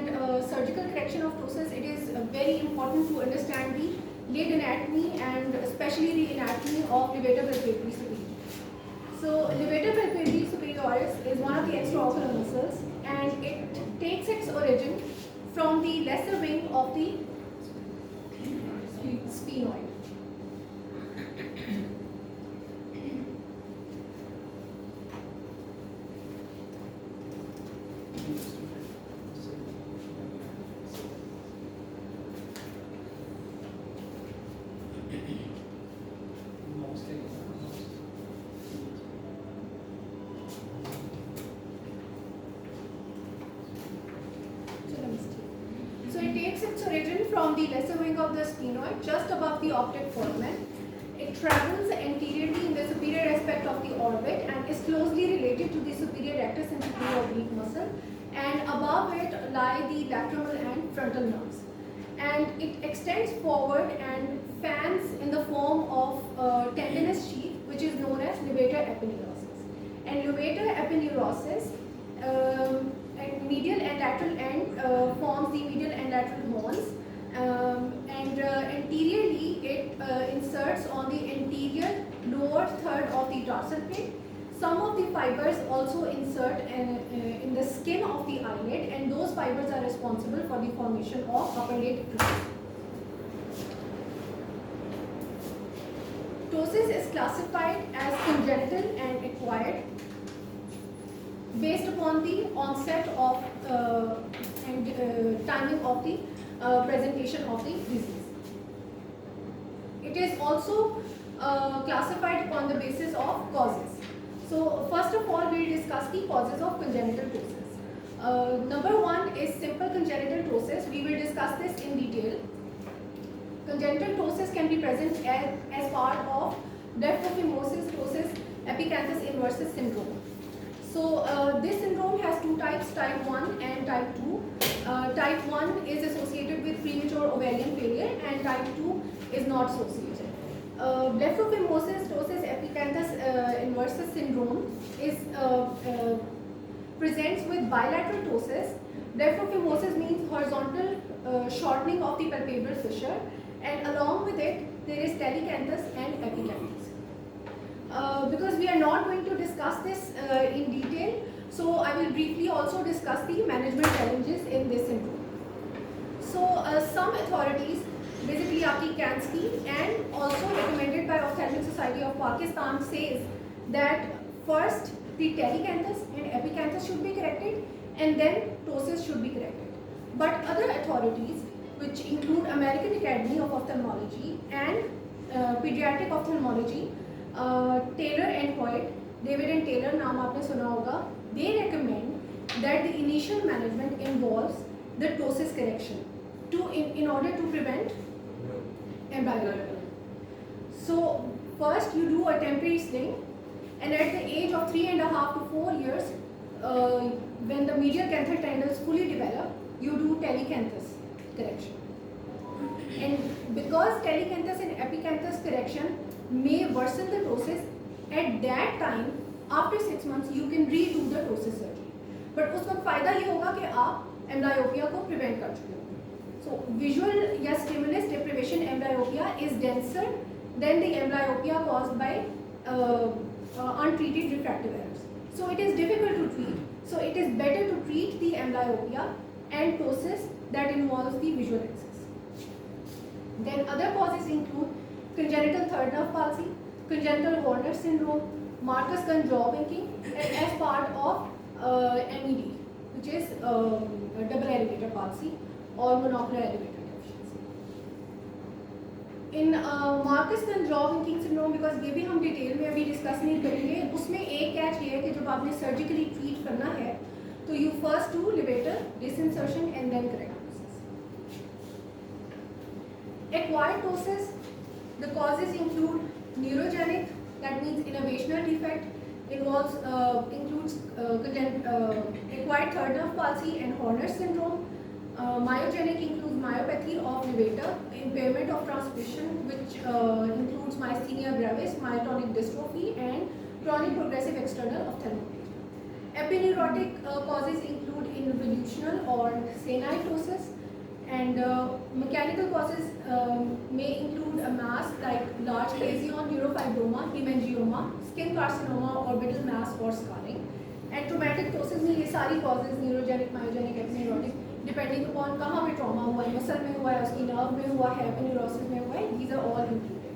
and surgical correction of ptosis, it is very important to understand the lid anatomy and especially the anatomy of levator palpebris superior. So levator palpebris superioris is one of the extraocular muscles, and it takes its origin from the lesser wing of the sphenoid. So it takes its origin from the lesser wing of the sphenoid, just above the optic foramen. It travels anteriorly in the superior aspect of the orbit and is closely related to the superior rectus and superior oblique muscle. And above it lie the lacrimal and frontal nerves. And it extends forward and fans in the form of tendinous sheath, which is known as levator aponeurosis. And levator aponeurosis and medial and lateral end forms the medial and lateral horns, and anteriorly it inserts on the anterior lower third of the dorsal plate. Some of the fibers also insert in the skin of the eyelid, and those fibers are responsible for the formation of upper lid fluid. Ptosis is classified as congenital and acquired based upon the onset of and timing of the presentation of the disease. It is also classified upon the basis of causes. So first of all, we will discuss the causes of congenital ptosis. Number one is simple congenital ptosis. We will discuss this in detail. Congenital ptosis can be present as part of blepharophimosis ptosis epicanthus inversus syndrome. So this syndrome has two types, type 1 and type 2. Type 1 is associated with premature ovarian failure and type 2 is not associated. Blepharophimosis ptosis epicanthus inversus syndrome is presents with bilateral ptosis. Blepharophimosis means horizontal shortening of the palpebral fissure, and along with it there is telecanthus and epicanthus. Because we are not going to discuss this in detail, so I will briefly also discuss the management challenges in this syndrome. So some authorities, basically Aki Kansky and also recommended by Ophthalmic Society of Pakistan, says that first the telecanthus and epicanthus should be corrected and then ptosis should be corrected. But other authorities, which include American Academy of Ophthalmology and Pediatric Ophthalmology, Taylor and Hoyt, David and Taylor, naam aapne suna hoga, they recommend that the initial management involves the ptosis correction in order to prevent embryo. So first you do a temporary sling, and at the age of 3.5 to 4 years, when the medial canthal tendrils fully develop, you do telecanthus correction. And because telecanthus and epicanthus correction may worsen the ptosis, at that time after 6 months you can redo the ptosis surgery. But उस वक्त फायदा ये होगा कि आप amblyopia को prevent कर चुके होंगे. So visual या stimulus deprivation amblyopia is denser than the amblyopia caused by untreated refractive errors. So it is difficult to treat. So it is better to treat the amblyopia and ptosis that involves the visual axis. Then other causes include congenital third nerve palsy, congenital Horner syndrome, Marcus-Gunn jaw winking, and as part of MED, which is double elevator palsy or monocular elevator deficiency. In Marcus-Gunn jaw winking syndrome, because ये भी हम detail में अभी discuss नहीं करेंगे, उसमें एक catch ये है कि जब आपने सर्जिकली ट्रीट करना है तो you first do levator disinsertion and then correct ptosis. Acquired ptosis, the causes include neurogenic, that means innervational defect, includes acquired third nerve palsy and Horner syndrome. Myogenic includes myopathy of levator, impairment of transmission, which includes myasthenia gravis, myotonic dystrophy, and chronic progressive external ophthalmoplegia. Epineurotic causes include involutional or senile ptosis, and mechanical causes may include a mass like large lesion, neurofibroma, hemangioma, skin carcinoma, orbital mass or scarring. And traumatic ptosis में ये सारी causes neurogenic, myogenic, epineurotic depending upon कहाँ पे trauma हुआ है, muscle में हुआ है, उसकी nerve में हुआ है, epineurosis में हुआ है, these are all included.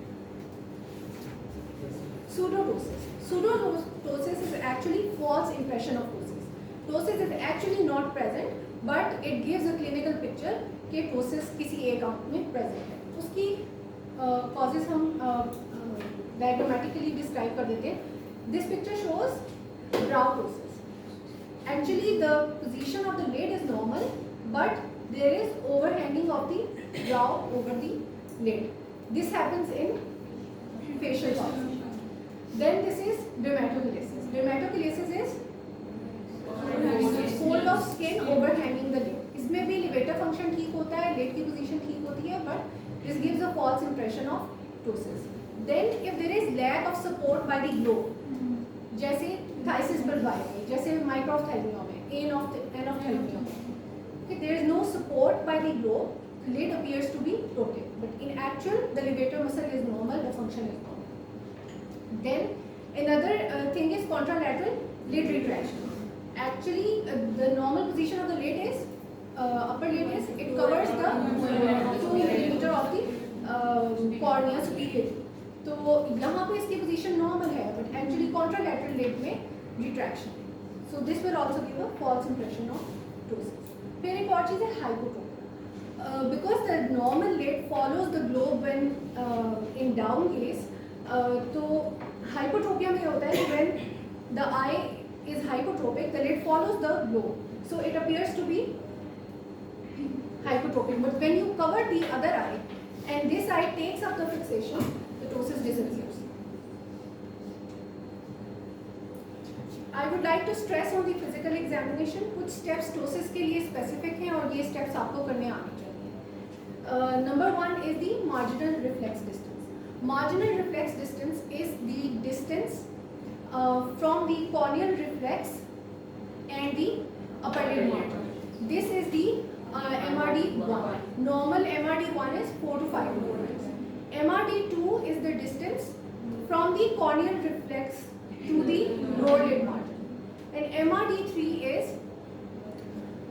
Pseudodosis. Pseudodosis is actually false impression of ptosis. Ptosis is actually not present, but it gives a clinical picture कि ptosis किसी एक आंख में present है. उसकी causes हम diagrammatically describe कर देते हैं. This picture shows brow ptosis. Actually, the position of the lid is normal, but there is overhanging of the brow over the lid. This happens in facial ptosis. Then this is dermatochlesis. Dermatochlesis is fold of skin overhanging the lid. इसमें भी levator function ठीक होता है, lid की position ठीक होती है, but this gives a false impression of ptosis. Then if there is lack of support by the globe, जैसे phthisis bulbae, जैसे microphthalmia में, anophthalmia में, if there is no support by the globe, the lid appears to be broken. But in actual, the levator muscle is normal, the function is normal. Then another thing is contralateral lid retraction. Actually, the normal position of the lid is upper lid is it covers the 2 millimeter of the cornea superior. तो यहाँ पे इसकी position normal है, but actually contralateral lid में retraction. So this will also give a false impression of ptosis. फिर एक और चीज़ है hypotropia. Because the normal lid follows the globe when in down gaze. तो hypotropia में होता है when the eye is hypotropic, the lid follows the globe, so it appears to be hypotropic. But when you cover the other eye and this eye takes up the fixation, the ptosis disappears. I would like to stress on the physical examination. कुछ steps ptosis के लिए specific हैं और ये steps आपको करने आने चाहिए. Number 1 is the marginal reflex distance. Marginal reflex distance is the distance from the corneal reflex and the upper lid margin. This is the MRD1. Normal MRD1 is 4 to 5 millimeters. MRD2 is the distance from the corneal reflex to the lower lid margin. And MRD3 is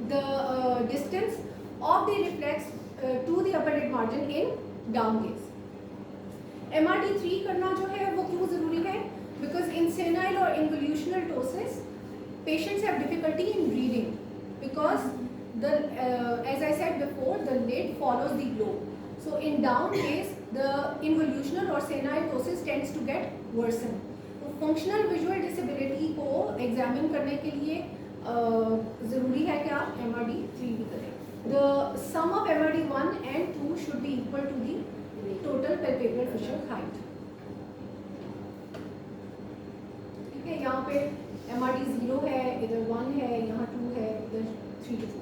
the distance of the reflex to the upper lid margin in down gaze. MRD3 करना जो है वो क्यों ज़रूरी है? Because in senile or involutional ptosis, patients have difficulty in reading because the as I said before, the lid follows the globe. So in down gaze, the involutional or senile ptosis tends to get worsen. तो functional visual disability को examine करने के लिए ज़रूरी है कि आप MRD3 भी करें. The sum of MRD1 and 2 should be equal to the total palpebral fissure height. ठीक है, यहाँ पे MRD 0 है, इधर 1 है, यहाँ 2 है, इधर 3 to 4.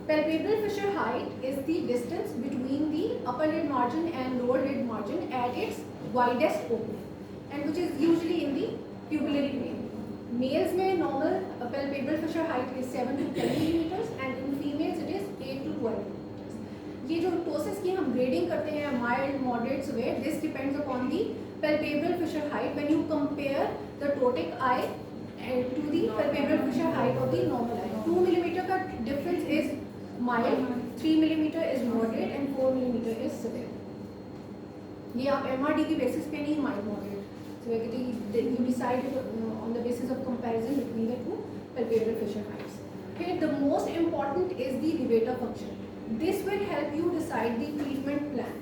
Palpebral fissure height is the distance between the upper lid margin and lower lid margin at its widest opening, and which is usually in the pupillary plane. Males में normal palpebral fissure height is 7 to 10 millimeters, and in females it is 8 to 12 millimeters. ये जो ptosis की हम grading करते हैं mild, moderate, severe, this depends upon the palpebral fissure height when you compare the ptotic eye to the palpebral fissure height of the normal eye. 2 millimeter का difference is mild, 3 millimeter is moderate, and 4 millimeter is severe. ये आप MRD की basis पे नहीं mild, moderate, severe, you decide on the basis of comparison between the two palpebral fissure heights. Okay, the most important is the levator function. This will help you decide the treatment plan.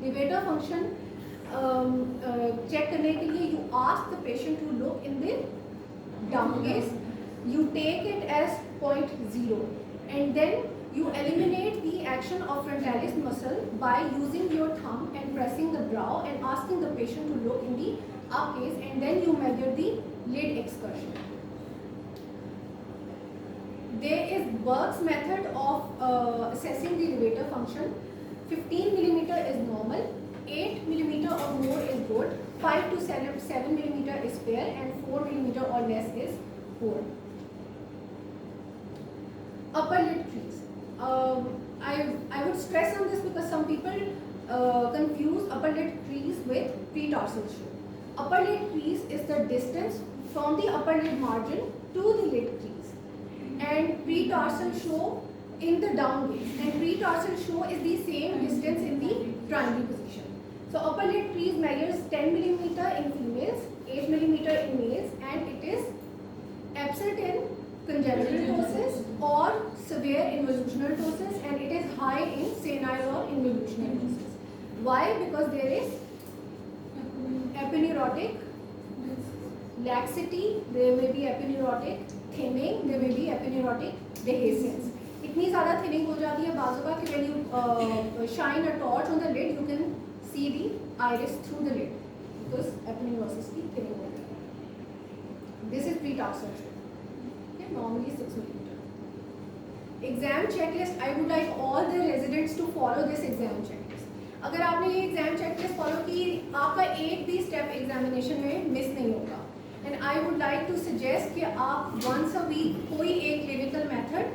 Levator function check करने के लिए you ask the patient to look in the down gaze. You take it as 0.0, and then you eliminate the action of frontalis muscle by using your thumb and pressing the brow and asking the patient to look in the up gaze, and then you measure the lid excursion. There is Burke's method of assessing the levator function. 15 millimeter is normal, 8 millimeter or more is good, 5 to 7 millimeter is fair, and 4 millimeter or less is poor. Upper lid crease. I would stress on this because some people confuse upper lid crease with pretarsal show. Upper lid crease is the distance from the upper lid margin to the lid crease, and pretarsal show in the down gaze, and pretarsal show is the same distance in the primary position. So upper lid crease measures 10 millimeter in females, 8 millimeter in males, and it is absent in congenital ptosis or severe involutional ptosis, and it is high in senile or involutional ptosis. Why? Because there is epineurotic laxity, there may be epineurotic thinning, there may be epineurotic dehiscence. इतनी ज़्यादा thinning हो जाती है बाजू कि when you shine a torch on the lid, you can see the iris through the lid because epineurosis की thinning हो जाती है. This is pretarsal show. Okay, normally 6 millimeter. Exam checklist. I would like all the residents to follow this exam checklist. अगर आपने ये exam checklist follow की, आपका एक भी स्टेप एग्जामिनेशन में मिस नहीं होगा. And I would like to suggest कि आप वंस अ वीक कोई एक क्लिनिकल मेथड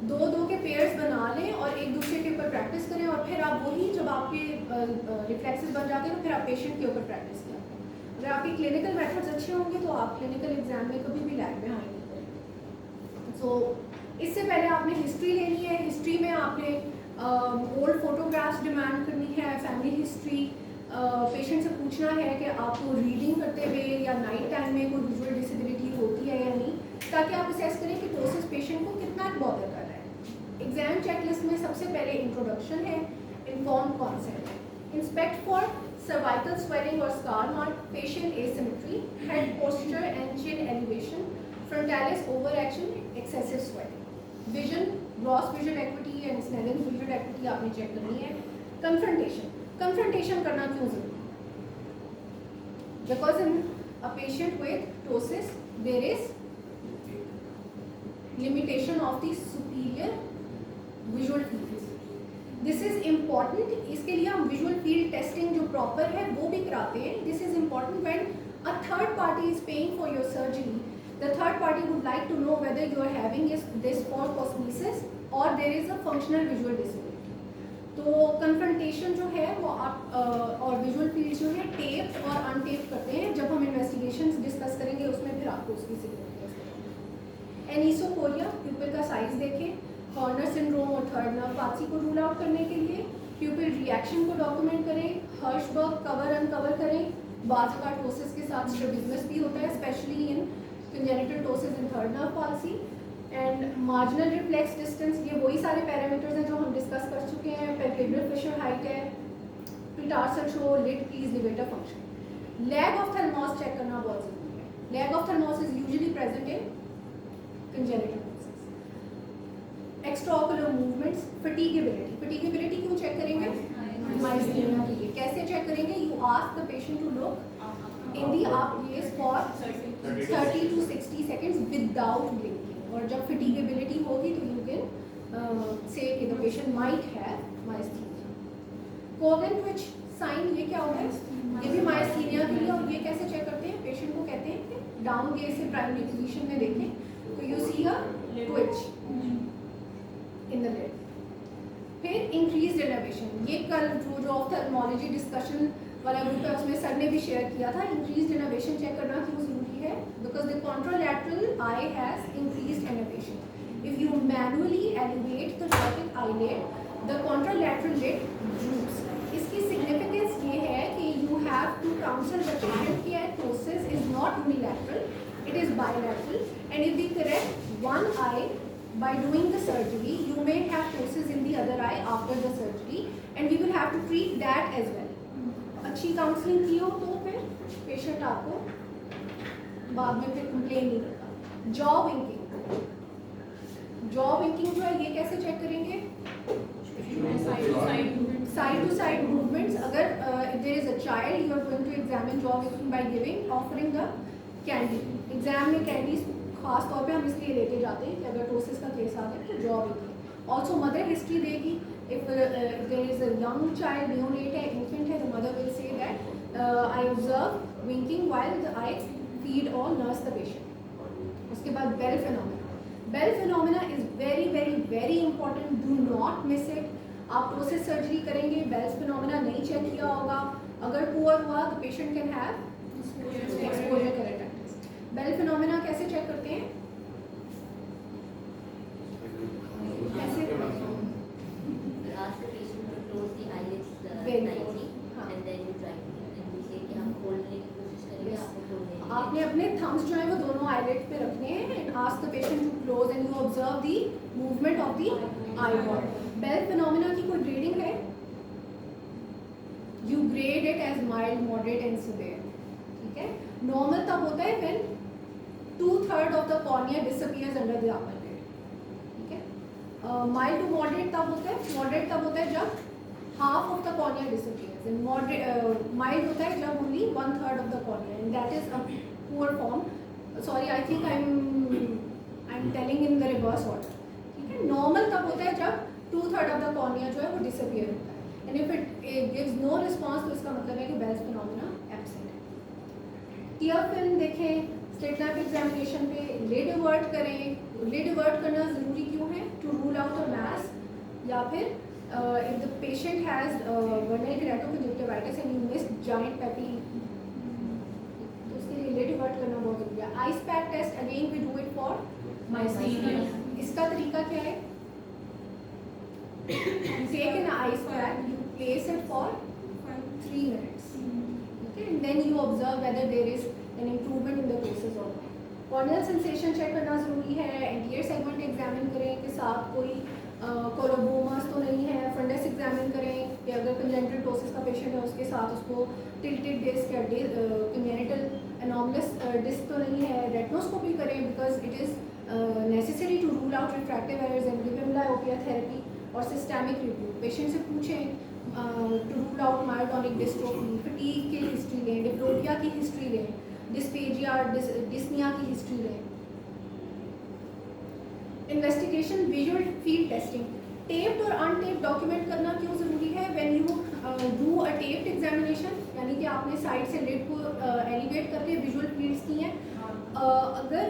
दो के पेयर्स बना लें और एक दूसरे के ऊपर प्रैक्टिस करें, और फिर आप वही जब आपके रिफ्लेक्सेस बन जाते हैं तो फिर आप पेशेंट के ऊपर प्रैक्टिस करें. अगर आपके क्लिनिकल मेथड्स अच्छे होंगे तो आप क्लिनिकल एग्जाम में कभी भी लैग बिहाइंड नहीं करेंगे. सो इससे पहले आपने हिस्ट्री लेनी है. हिस्ट्री में आपने ओल्ड फोटोग्राफ्स डिमांड करनी है, फैमिली हिस्ट्री. पेशेंट से पूछना है कि आपको रीडिंग करते हुए या नाइट टाइम में कोई विजुअल डिसेबिलिटी होती है या नहीं, ताकि आप असेस करें कि टोसिस पेशेंट को कितना बॉदर कर रहा है. एग्जाम चेकलिस्ट में सबसे पहले इंट्रोडक्शन है, इन्फॉर्म कॉन्सेप्ट है, इंस्पेक्ट फॉर सर्वाइकल स्वेलिंग और scar mark, facial asymmetry, head posture and chin elevation, frontalis over action, excessive swelling, vision, gross visual acuity and Snellen visual acuity आपने check करनी है. Confrontation करना क्यों जरूरी? Because in a patient with ptosis there is limitation of the superior visual field. This is important. इसके लिए हम visual field testing जो प्रॉपर है वो भी कराते हैं. This is important when a third party is paying for your surgery. The third party would like to know whether you are having this for cosmesis or there is a functional visual disability. तो confrontation जो है वो आप और visual fields जो है tape और अनटेप करते हैं. जब हम investigations डिस्कस करेंगे उसमें फिर आपको उसकी सिग्निफिकेंस. एनिसोकोरिया, प्यूपिल का साइज देखें. कॉर्नर सिंड्रोम और थर्ड नर्व पाथी को रूल आउट करने के लिए प्यूपिल रिएक्शन को डॉक्यूमेंट करें. हर्शबर्ग कवर अनकवर करें. बाज़ का टोसिस के साथ स्ट्रैबिज्मस भी होता है, specially in congenital ptosis and third nerve palsy. And marginal reflex distance, ये वही सारे पैरामीटर्स हैं जो हम डिस्कस कर चुके हैं. palpebral fissure height है, pretarsal show, lid crease, levator function. lag of thalamus check करना बहुत जरूरी है. lag of thalamus is usually present in congenital ptosis. extraocular movements, fatigability क्यों चेक करेंगे? myasthenia के लिए. कैसे चेक करेंगे? you ask the patient to look in the up gaze for 30 to 60 seconds without blinking. और जब fatigability होगी तो you can say कि the patient might have myasthenia. Cogan twitch sign ये क्या होता है? ये भी myasthenia के लिए. और ये कैसे चेक करते हैं? पेशेंट को कहते हैं कि डाउन गेज से प्राइमरी पोजीशन में देखें तो you see a twitch in the lid. फिर increased elevation. ये कल जो ऑफ्थेल्मोलॉजी डिस्कशन वाला ग्रुप है उसमें सर ने भी शेयर किया था. इंक्रीज्ड इनोवेशन चेक करना क्यों जरूरी है? Because the contralateral eye has increased innervation. If you manually elevate the टॉपिक eyelid the contralateral lid droops. इसकी सिग्निफिकेंस ये है कि you have to counsel the patient कि ptosis is not unilateral, it is bilateral, and if we correct one eye by doing the surgery you may have ptosis in the other eye after the surgery and we will have to treat that as well. अच्छी counselling की हो तो फिर patient आपको बाद में फिर complain नहीं करता. जॉ विंकिंग, जॉ विंकिंग जो है ये कैसे चेक करेंगे? Side to side movements. अगर there is a child you are going to examine jaw winking by giving offering the candy. Exam में कैंडीज खास तौर पे हम इसलिए लेके जाते हैं कि अगर टोसिस का केस आ जाए तो jaw winking. Also mother history देगी. If there is a young child, neonate है, infant है, the mother will say that I observe winking while the eye feed or nurse the patient. उसके बाद Bell phenomena. Bell phenomena is very very very important, do not miss it. आप ptosis surgery करेंगे, Bell phenomena नहीं check किया होगा, अगर poor हुआ तो patient can have exposure keratitis. Bell phenomena कैसे चेक करते हैं? कैसे? Ask the patient to close the eyelids Very tightly, हाँ. and then you try to, and you say कि हम खोलने की कोशिश करेंगे, Yes. आपको खोलने की. आपने अपने थम्स जो है वो दोनों आईलेट पे रखने हैं and ask the patient to close and you observe the movement of the eye ball. Bell phenomena की कोई ग्रेडिंग है? You grade it as mild, moderate and severe. ठीक है. नॉर्मल तब होता है when 2/3 of the cornea disappears under the upper lid. ठीक है. माइल्ड टू मॉडरेट तब होता है, मॉडरेट तब होता है जब half of the cornea disappears, and moderate mild होता है जब only 1/3 of the cornea, and that is a poor form. Sorry, I think I'm telling in the reverse order. ठीक है. normal तब होता है जब 2/3 of the cornea जो है वो disappear होता है, and if it gives no response तो इसका मतलब है कि Bell's phenomena absent है. टीयर फिल्म देखें, स्लिट लैम्प एग्जामिनेशन पे लिड अवर्ट करें. लिड अवर्ट करना ज़रूरी क्यों है? टू रूल आउट अ मास, या फिर if the patient has vernal keratoconjunctivitis and you miss giant papilla, तो उसके लिए lid avert करना बहुत जरूरी है. Ice pack test again we do it for myasthenia. इसका तरीका क्या है? You take an ice pack, you place it for 3 minutes, okay, and then you observe whether there is an improvement in the cases or not. Corneal sensation check करना जरूरी है. anterior segment examine करें कि साथ कोई कोलोबोमास तो नहीं है. फंडस एग्जामिन करें कि अगर कंजेनिटल टोसिस का पेशेंट है उसके साथ उसको टिल्टेड डिस्क या कंजेनिटल एनॉमलस डिस्क तो नहीं है. रेटिनोस्कोपी करें because it is necessary to rule out refractive errors and give amblyopia therapy. और सिस्टेमिक रिव्यू, पेशेंट से पूछें to rule out myotonic dystrophy, fatigue की हिस्ट्री लें, डिप्लोपिया की हिस्ट्री लें, डिस्पेजिया डिस्निया की हिस्ट्री लें. Investigation visual field testing. Taped और अनटेप्ड डॉक्यूमेंट करना क्यों ज़रूरी है? When you do a taped examination, यानी कि आपने साइड से लिड को एलिवेट करके विजुअल फील्ड्स की हैं, अगर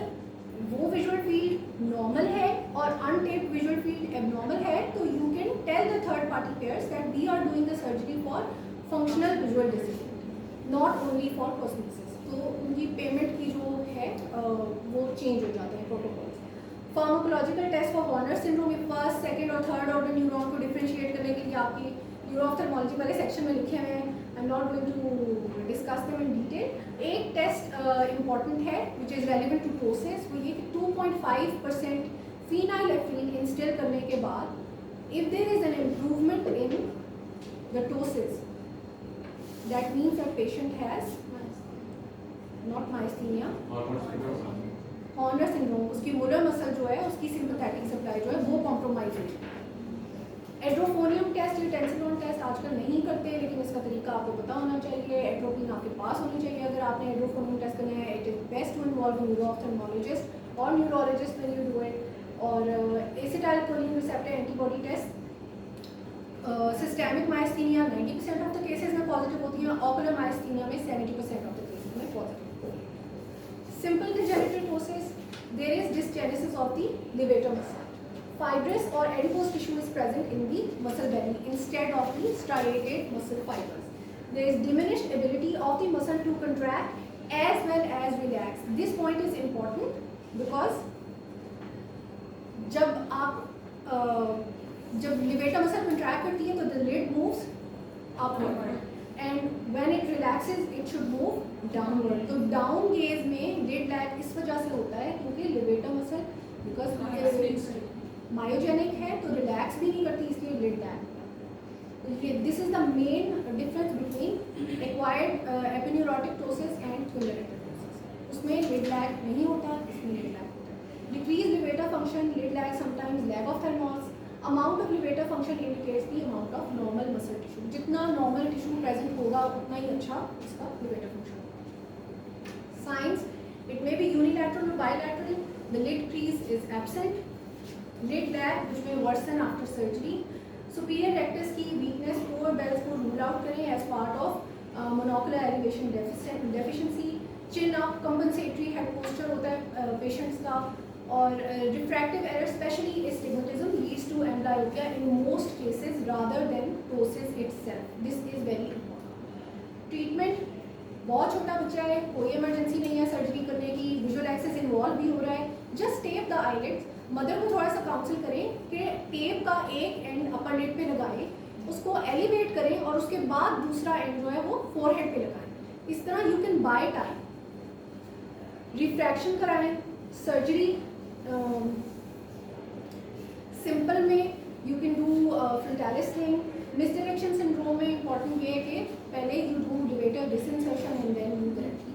वो विजुअल फील्ड नॉर्मल है और अनटेप्ड विजुअल फील्ड एबनॉर्मल है तो you can tell the third party payers that we are doing the surgery for functional visual disability, not only for prosthesis. तो उनकी पेमेंट की जो है वो चेंज हो जाते हैं protocol. Pharmacological test for Horner syndrome में फर्स्ट, सेकंड और थर्ड ऑर्डर न्यूरॉन को डिफरेंशिएट करने के लिए आपकी न्यूरोऑफ्थल्मोलॉजी वाले सेक्शन में लिखे हुए हैं. I am not going to discuss them in detail. एक टेस्ट इंपॉर्टेंट है which is relevant to ptosis, वो ये कि 2.5% फिनाइलेफ्रिन इंस्टिल करने के बाद if there is an improvement in the ptosis, that means that patient has not myasthenia, Horner syndrome. उसकी Muller muscle जो है उसकी सिंपैथेटिक सप्लाई जो है वो कॉम्प्रोमाइज है. एड्रोफोनियम टेस्ट या टेंसिलोन टेस्ट आजकल नहीं करते, लेकिन इसका तरीका आपको पता होना चाहिए. एट्रोपिन आपके पास होनी चाहिए अगर आपने एड्रोफोनियम टेस्ट करना है. It is best to involve neuroophthalmologist और neurologist when you do it. और acetylcholine receptor antibody test. Systemic myasthenia 90% of the cases में पॉजिटिव होती है, ऑकुलर माइस्थीनिया में 70% ऑफ द केसेस में positive. Simple congenital ptosis, there is dysgenesis of the levator muscle. Fibrous or adipose tissue is present in the muscle belly instead of the striated muscle fibers. There is diminished ability of the muscle to contract as well as relax. This point is important because जब levator muscle contract करती है तो the lid moves upward. And when it relaxes, it should move downward. तो down gaze में lid lag इस वजह से होता है क्योंकि levator muscle because myogenic है तो relax भी नहीं करती, इसलिए lid lag. This is the main difference between acquired epineuritic ptosis and congenital ptosis. उसमें lid lag नहीं होता, इसमें lid lag होता है. Decreased levator function, lid lag, sometimes lag of thalamus. Amount of levator function indicates the amount of normal muscle tissue. जितना normal tissue present होगा उतना ही अच्छा इसका levator function होगा. Signs, it may be unilateral or bilateral. The lid crease is absent. Lid lag which may worsen after surgery. Superior rectus की weakness, poor Bell's को rule out करें as part of monocular elevation deficiency, chin up, compensatory head posture होता है patients का, और refractive error especially astigmatism leads to amblyopia in most cases rather than ptosis itself. This is very important. Treatment, बहुत छोटा बच्चा है, कोई emergency नहीं है सर्जरी करने की, विजुअल एक्सेस इन्वॉल्व भी हो रहा है, just tape the eyelids. Mother को थोड़ा सा काउंसिल करें कि टेप का एक एंड अपर लिड पे लगाएं, उसको एलिवेट करें और उसके बाद दूसरा एंड जो है वो फोरहेड पे लगाएं. इस तरह you can buy time. Refraction कराएं. सर्जरी सिंपल में you can do frontalis sling. Misdirection syndrome में इंपॉर्टेंट ये है कि पहले you do levator disinsertion and then you correct.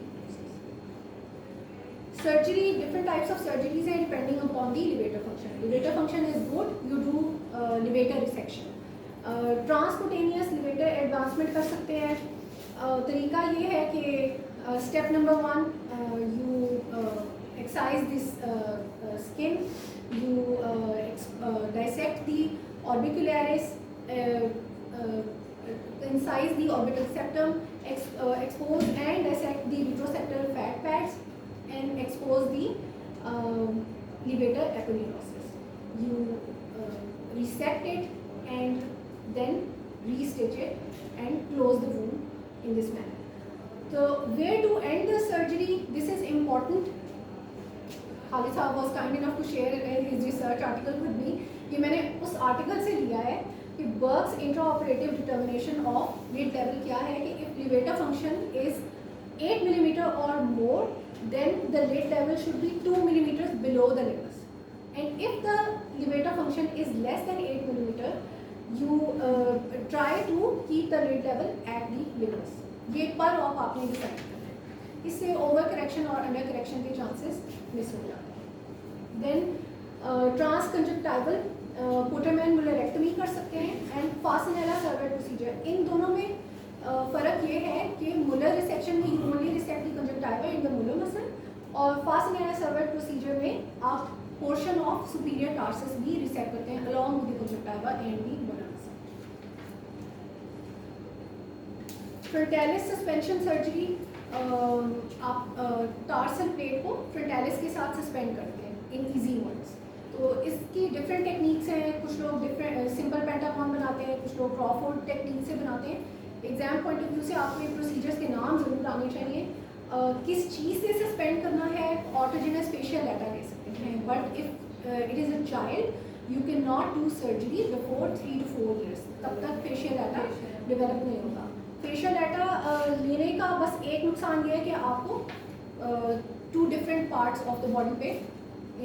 Surgery, different types of surgeries are depending upon the levator function. Levator function is good, you do levator resection. Transcutaneous levator advancement कर सकते हैं. तरीका ये है कि step number 1, you excise this skin, you dissect the orbicularis, incise the orbital septum, expose and dissect the retroseptal fat pads, and expose the levator aponeurosis. You resect it and then restitch it and close the wound in this manner. So where to end the surgery? This is important. Khalid Saab was kind enough to share his research article with me. ये मैंने उस article से लिया है कि Burke's intraoperative determination of lid level क्या है कि if levator function is 8 millimeter or more, then the lid level should be 2 millimeters below the limbus. And if the levator function is less than 8 millimeter, you try to keep the lid level at the limbus. ये पर of आपने decide करना है. इससे over correction और under correction के chances miss हो जाते हैं. देन ट्रांसकंजक्टिवल पोटरमैन मुलरेक्टमी कर सकते हैं एंड फासिनेला सर्वर प्रोसीजर. इन दोनों में फ़र्क ये है कि मुलर रिसेक्शन में you only resect the conjunctiva in the Muller muscle, और फासिनेला सर्वर प्रोसीजर में आप पोर्शन ऑफ सुपीरियर टार्सस भी रिसेक्ट करते हैं along with the conjunctiva and the Muller muscle. Frontalis suspension surgery, आप टार्सल प्लेट को frontalis के साथ सस्पेंड करते हैं इन इजी वर्ड्स. तो इसकी डिफरेंट टेक्निक्स हैं. कुछ लोग डिफरेंट सिंपल पेंटागॉन बनाते हैं, कुछ लोग क्रॉफोर्ड टेक्निक से बनाते हैं. एग्जाम पॉइंट ऑफ व्यू से आपको ये प्रोसीजर्स के नाम जरूर आने चाहिए. किस चीज़ से सस्पेंड करना है, ऑटोजेनस फेशियल डाटा ले सकते हैं, but if it is a child you can not do surgery before 3 to 4 years. तब तक फेशियल डाटा डेवलप नहीं होगा. फेशियल डाटा लेने का बस एक नुकसान ये है कि आपको 2 different parts of the body पे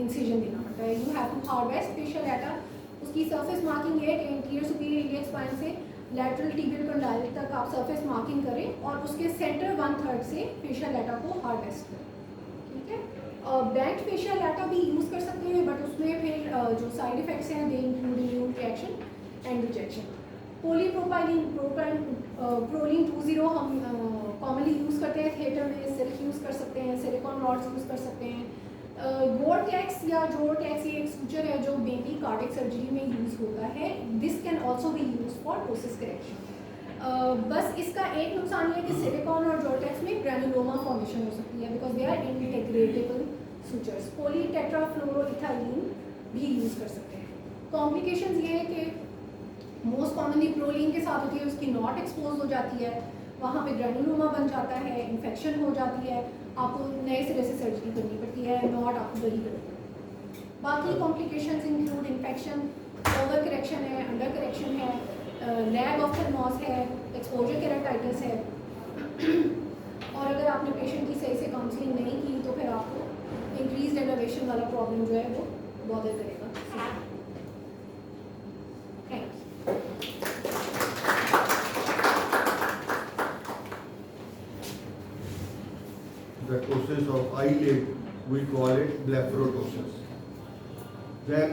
इंसिजन देना पड़ता है. You have to harvest fascia lata. उसकी सरफेस मार्किंग है कि इंटीरियर सुपीरियर इलियक स्पाइन से लैटरल टिबियल कंडाइल तक आप सरफेस मार्किंग करें और उसके सेंटर 1/3 से फेशियल डाटा को हार्वेस्ट करें. ठीक है. बैंड फेशियल डाटा भी यूज़ कर सकते हैं, बट उसमें फिर जो साइड इफेक्ट्स हैं they include immune reaction and rejection. Polypropylene proline 20 हम कॉमनली यूज़ करते हैं थिएटर में. सिल्क यूज़ कर सकते हैं, सिलिकॉन रॉड्स यूज़ कर सकते हैं. गोरटेक्स या जोरटेक्स ये एक सूचर है जो बेबी कार्डिक सर्जरी में यूज़ होता है. This can also be use for process correction. बस इसका एक नुकसान ये है कि सिलिकॉन और जोरटेक्स में ग्रैनुलोमा फॉर्मेशन हो सकती है बिकॉज दे आर इंटीग्रेटेबल सूचर्स. पॉलीटेट्राफ्लोरोइथाइलिन भी यूज़ कर सकते हैं. कॉम्प्लिकेशंस ये है कि मोस्ट कॉमनली प्रोलिन के साथ होती है, उसकी नॉट एक्सपोज हो जाती है, वहाँ पे ग्रैनुलोमा बन जाता है, इन्फेक्शन हो जाती है, आपको नए सिरे से सर्जरी करनी पड़ती है, नॉट आपको बरी करनी पड़ती है. बाकी complications include infection, over correction है, अंडर करेक्शन है, लैग ऑफ थर्मोस है, एक्सपोजर केराटाइटिस है. और अगर आपने पेशेंट की सही से काउंसलिंग नहीं की तो फिर आपको इंक्रीज एनर्वेशन वाला प्रॉब्लम जो है वो बॉदर करेगा. Thank you. The ptosis of eyelid, we call it blepharoptosis. Then,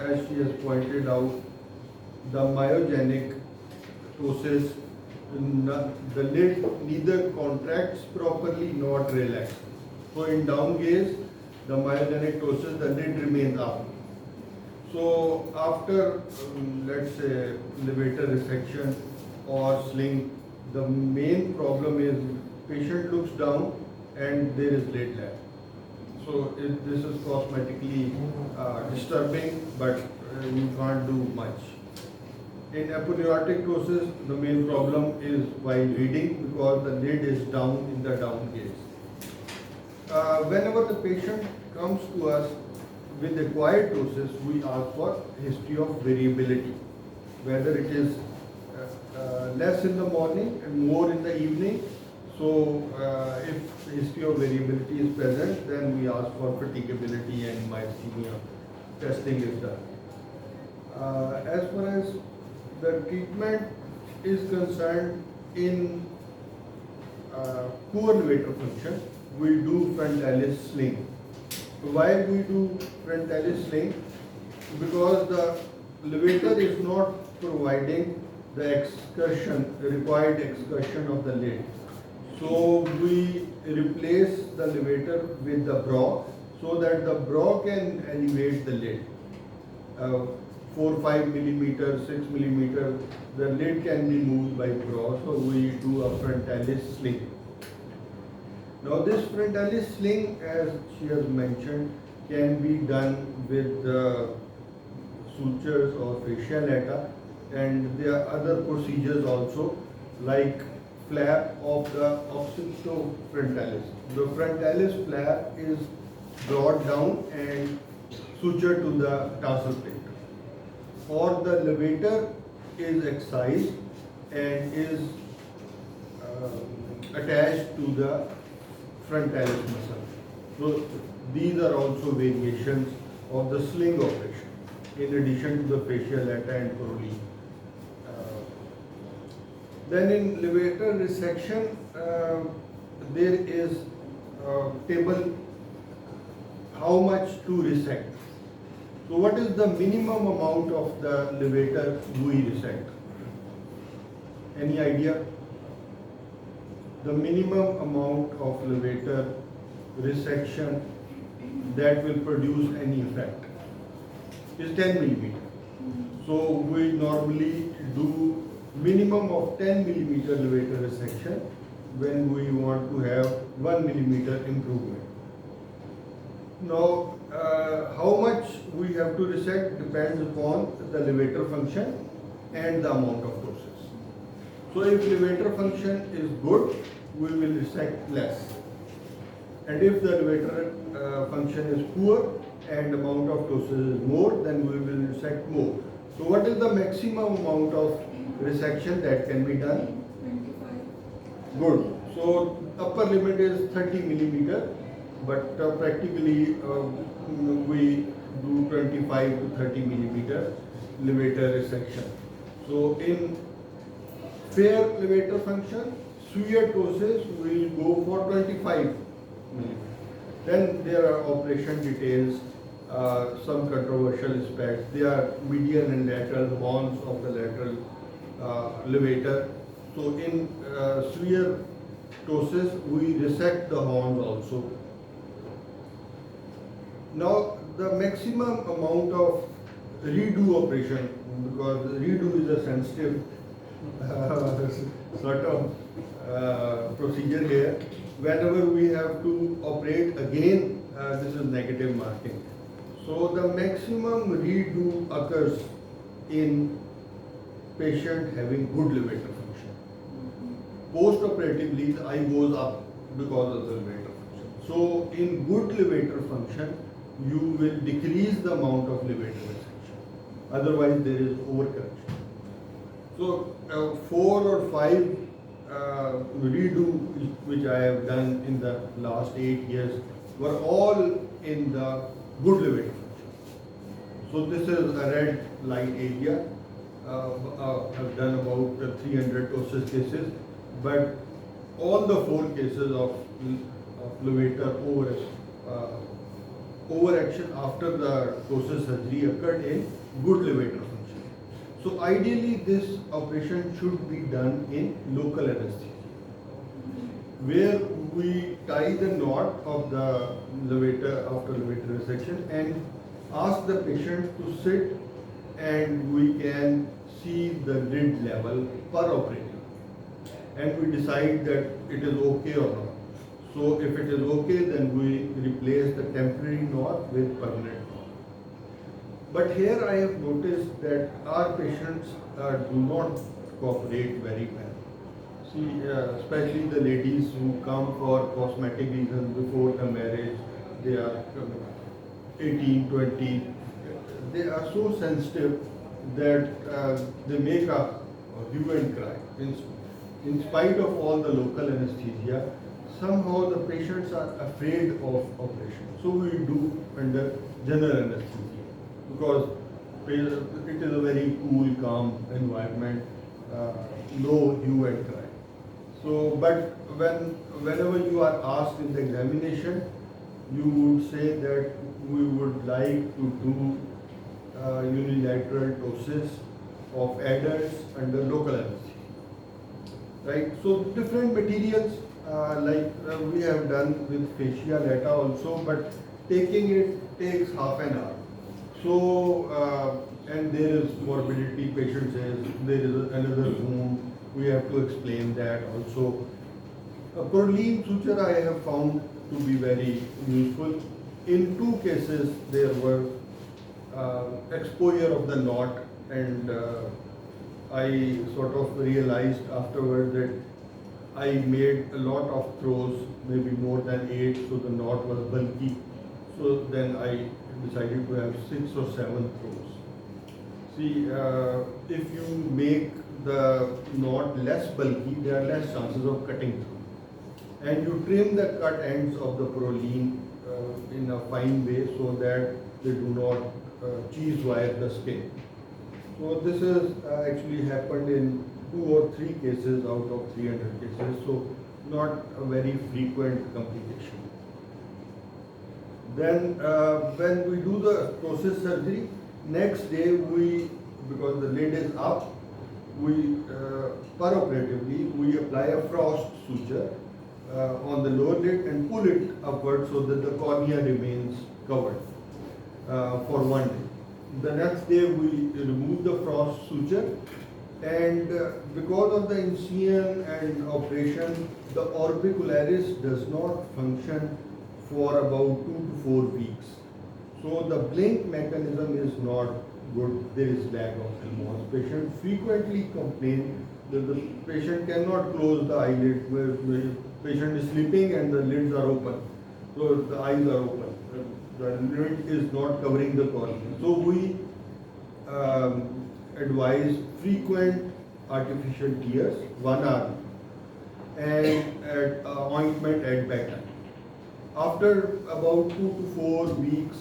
as she has pointed out, the myogenic ptosis, the lid neither contracts properly nor relaxes. So in down gaze, the myogenic ptosis, the lid remains up. So after, let's say, levator resection or sling, The main problem is patient looks down and there is lid left. So this is cosmetically disturbing, but you can't do much. In aponeurotic ptosis, the main problem is while reading because the lid is down in the down gaze. Whenever the patient comes to us with acquired ptosis, we ask for history of variability, whether it is less in the morning and more in the evening. So if history of variability is present, then we ask for fatigability and myasthenia testing is done. As far as the treatment is concerned, in poor levator function, we do frontalis sling. Why we do frontalis sling? Because the levator is not providing the excursion, the required excursion of the lid. So we replace the levator with the bra so that the bra can elevate the lid. 4-5 millimeter, 6 millimeter, the lid can be moved by bra, so we do a frontalis sling. Now this frontalis sling, as she has mentioned, can be done with sutures or fasciolata, and there are other procedures also like flap of the occipitofrontalis. The frontalis flap is brought down and sutured to the tarsal plate. Or the levator is excised and is attached to the frontalis muscle. So these are also variations of the sling operation in addition to the fasciolata and Crowley. Then in levator resection, there is a table how much to resect. So what is the minimum amount of the levator we resect? Any idea? The minimum amount of levator resection that will produce any effect is 10 millimeter. So we normally do minimum of 10 millimeter levator resection when we want to have 1 millimeter improvement. Now, how much we have to resect depends upon the levator function and the amount of ptosis. So if levator function is good, we will resect less. And if the levator function is poor and amount of ptosis is more, then we will resect more. So what is the maximum amount of resection that can be done? 25. Good. So upper limit is 30 millimeter, but practically we do 25 to 30 millimeter levator resection. So in fair levator function, severe ptosis will go for 25 millimeter. Then there are operation details, some controversial aspects. There are medial and lateral horns of the lateral levator. So in severe ptosis, we resect the horns also. Now the maximum amount of redo operation, because redo is a sensitive sort of procedure here. Whenever we have to operate again, this is negative marking. So the maximum redo occurs in patient having good levator function. Post-operatively, the eye goes up because of the levator function. So in good levator function, you will decrease the amount of levator resection. Otherwise, there is overcorrection. So 4 or 5 redo which I have done in the last 8 years were all in the good levator function. So this is a red light area. I've done about 300 ptosis cases, but all the 4 cases of levator overaction after the ptosis surgery occurred in good levator function. So ideally this operation should be done in local anesthesia, where we tie the knot of the levator after levator resection and ask the patient to sit, and we can see the lid level per operating. and we decide that it is okay or not. So if it is okay, then we replace the temporary knot with permanent knot. But here I have noticed that our patients do not cooperate very well. See, especially the ladies who come for cosmetic reasons before the marriage, they are 18, 20, they are so sensitive that they make a hue and cry. In spite of all the local anesthesia, somehow the patients are afraid of operation. So we do under general anesthesia because it is a very cool, calm environment, no hue and cry. So, but whenever you are asked in the examination, you would say that we would like to do unilateral ptosis of adults under local anesthesia. Right? So different materials we have done with fascia lata also, but taking it takes half an hour. So and there is morbidity, patient says there is another wound, we have to explain that also. Prolene suture I have found to be very useful. In 2 cases there were exposure of the knot, and I sort of realized afterward that I made a lot of throws, maybe more than 8, so the knot was bulky. So then I decided to have 6 or 7 throws. See, if you make the knot less bulky, there are less chances of cutting through. And you trim the cut ends of the prolene in a fine way so that they do not cheese wire the skin. So this has actually happened in 2 or 3 cases out of 300 cases, so not a very frequent complication. Then when we do the ptosis surgery, next day because the lid is up, we peroperatively we apply a frost suture on the lower lid and pull it upward so that the cornea remains covered for 1 day. The next day we remove the frost suture, and because of the incision and operation, the orbicularis does not function for about 2 to 4 weeks. So the blink mechanism is not good. There is lack of Helmholtz. Patients frequently complain that the patient cannot close the eyelid, where the patient is sleeping and the lids are open. So the eyes are open. The lid is not covering the cornea. So we advise frequent artificial tears, 1 hour, and ointment at bedtime. After about 2 to 4 weeks,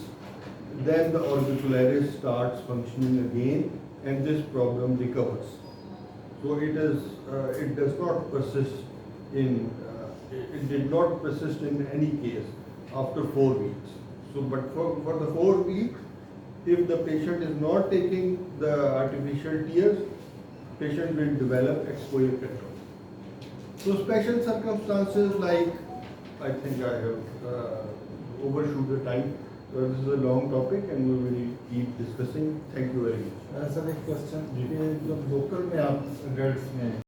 then the orbicularis starts functioning again, and this problem recovers. So it does not persist it did not persist in any case after 4 weeks. So, but for the 4 weeks, if the patient is not taking the artificial tears, patient will develop exposure control. So special circumstances like, I think I have overshoot the time. This is a long topic and we will keep discussing. Thank you very much. Sir एक question, ये जो local में आप adults में